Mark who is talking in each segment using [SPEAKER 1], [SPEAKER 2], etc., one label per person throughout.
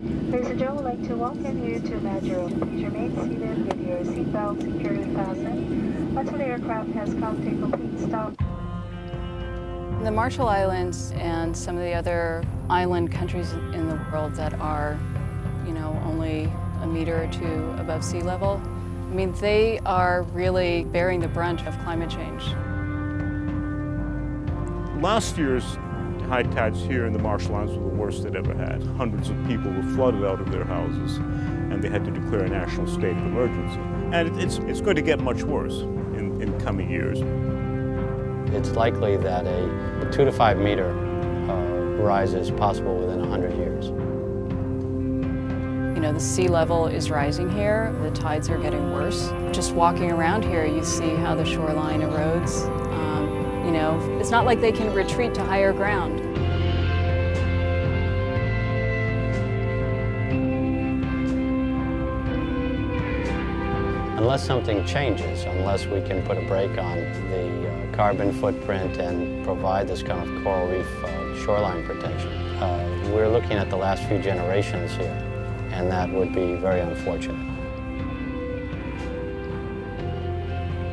[SPEAKER 1] Ladies and gentlemen, I'd like to welcome you to Majuro. Please remain seated with your seatbelt securely fastened until the aircraft has come to a complete stop.
[SPEAKER 2] The Marshall Islands and some of the other island countries in the world that are, only a meter or two above sea level, they are really bearing the brunt of climate change.
[SPEAKER 3] Last year's high tides here in the Marshall Islands were the worst they'd ever had. Hundreds of people were flooded out of their houses, and they had to declare a national state of emergency. And it's going to get much worse in coming years.
[SPEAKER 4] It's likely that a 2 to 5 meter rise is possible within 100 years.
[SPEAKER 2] The sea level is rising here. The tides are getting worse. Just walking around here, you see how the shoreline erodes. It's not like they can retreat to higher ground.
[SPEAKER 4] Unless something changes, unless we can put a brake on the carbon footprint and provide this kind of coral reef shoreline protection, we're looking at the last few generations here, and that would be very unfortunate.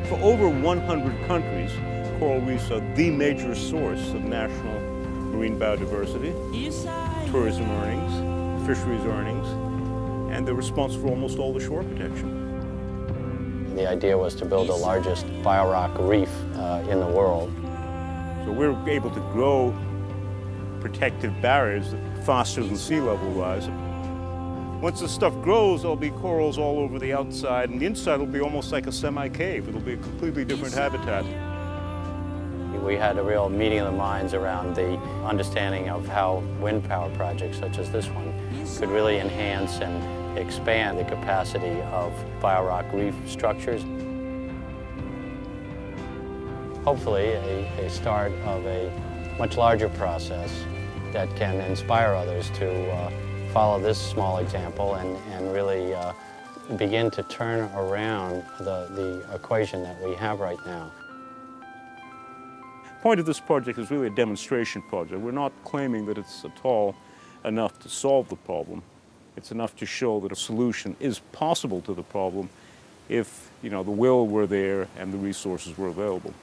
[SPEAKER 3] For over 100 countries, coral reefs are the major source of national marine biodiversity, tourism earnings, fisheries earnings, and they're responsible for almost all the shore protection.
[SPEAKER 4] The idea was to build the largest biorock reef in the world.
[SPEAKER 3] So we're able to grow protective barriers faster than sea level rise. Once the stuff grows, there'll be corals all over the outside, and the inside will be almost like a semi-cave. It'll be a completely different habitat.
[SPEAKER 4] We had a real meeting of the minds around the understanding of how wind power projects such as this one could really enhance and expand the capacity of biorock reef structures. Hopefully a start of a much larger process that can inspire others to follow this small example and really begin to turn around the equation that we have right now.
[SPEAKER 3] The point of this project is really a demonstration project. We're not claiming that it's at all enough to solve the problem. It's enough to show that a solution is possible to the problem if, the will were there and the resources were available.